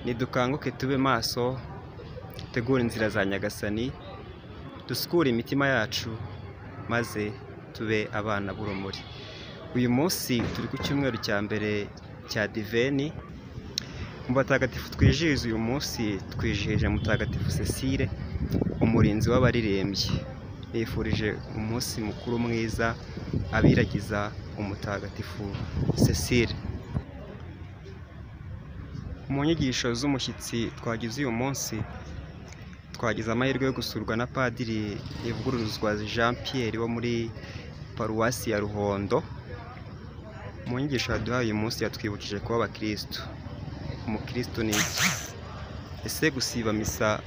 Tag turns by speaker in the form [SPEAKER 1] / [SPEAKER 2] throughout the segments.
[SPEAKER 1] Nidukanguke tube maso, dutegure inzira za Nyagasani, dusukure imitima yacu maze tube abana b'urumuri. Uyu munsi turi ku cyumweru cya mbere cya Diveni. Mu batagatifu twijihiza uyu munsi twijihije Mutagatifu Cecile, umurinzi w'abaririmbyi. Nifurije umunsi mukuru mwiza abiragiza umutagatifu Cecile. Mu nyigisho z'umushyitsi twagize uyu munsi, twagize amahirwe yo gusurwa na Padiri Ivuguruzwa Jean Pierre wo muri paruwasi ya Ruhondo. Mu nyigisho yaduhaye uyu munsi yatwibukije kuba abakristo. Umukristo ni iki? Ese gusiba misa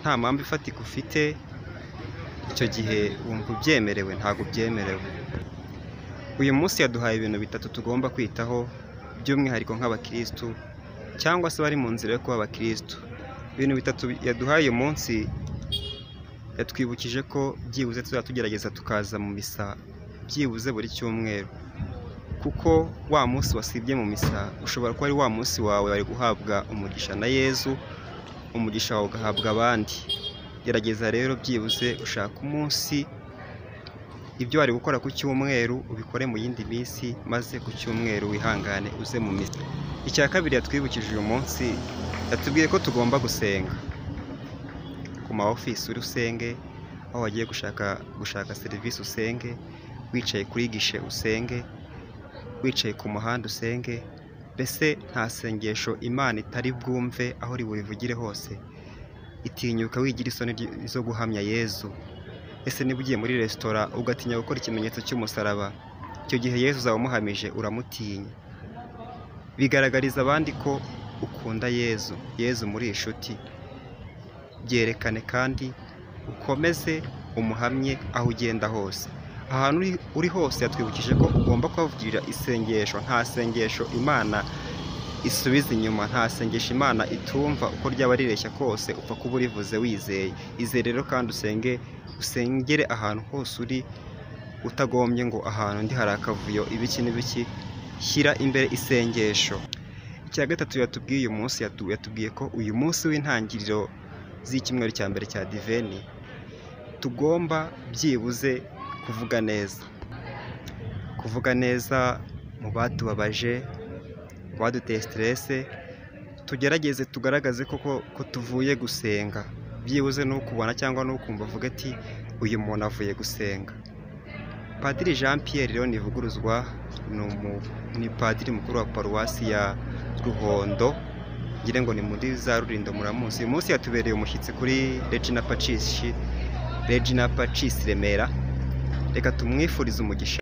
[SPEAKER 1] nta mpamvu ifatika ufite, icyo gihe wumva ubyemerewe? Ntabwo byemerewe. Uyu munsi yaduhaye ibintu bitatu tugomba kwitaho by'umwihariko nk'abakristo cyangwa se bari mu nzira yo kuba abakristo. Ibintu bitatu yaduhaye uyu munsi, yatwibukije ko byibuze tugerageza tukaza mu misa byibuze buri cyumweru, kuko wa munsi wasibye mu misa ushobora kuba ari wa munsi wawe wari guhabwa umugisha na Yezu, umugisha wawe ugahabwa abandi. Gerageza rero byibuze ushaka umunsi ibyo wari gukora ku cyumweru ubikore mu yindi minsi, maze ku cyumweru wihangane uze mu misa. Icya kabiri yatwibukije uyu munsi, yatubwiye ko tugomba gusenga. Ku ma ofisi uri usenge, aho wagiye gushaka serivisi usenge, wicaye kuri gishe usenge, wicaye ku muhanda usenge. Mbese nta sengesho Imana itari bwumve aho uri burivugire hose. Itinyuka wigira isoni zo guhamya Yezu. Ese niba ugiye muri resitora ugatinya gukora ikimenyetso cy'umusaraba, icyo gihe Yezu uzaba umuhamije uramutinya. Bigaragariza abandi ko ukunda Yezu. Yezu muri inshuti. Byerekane kandi ukomeze umuhamye aho ugenda hose. Ahantu uri hose yatwibukije ko ugomba kuhavugirira isengesho. Nta sengesho Imana isubiza inyuma, nta sengesho Imana itumva uko ryaba rireshya kose, upfa kuba urivuze wizeye. Izere rero kandi usengere ahantu hose uri, utagombye ngo ahantu ndi hari akavuyo ibiki n'ibiki. Shyira imbere isengesho. Icya gatatu yatubwiye uyu munsi, yatubwiye ko uyu munsi w'intangiriro z'icyumweru cya mbere cya Diveni tugomba byibuze kuvuga neza. Kuvuga neza mu batubabaje, mu baduteye stress. Tugerageze tugaragaze ko tuvuye gusenga. Byibuze n'ukubona cyangwa n'ukumva avuga ati uyu muntu avuye gusenga. Padiri Jean Pierre rero Nivuguruzwa ni padiri mukuru wa paruwasi ya Ruhondo, ngire ngo ni muri za Rulindo muramuzi. Uyu munsi yatubereye umushyitsi kuri Regina Pacis Remera. Reka tumwifurize umugisha.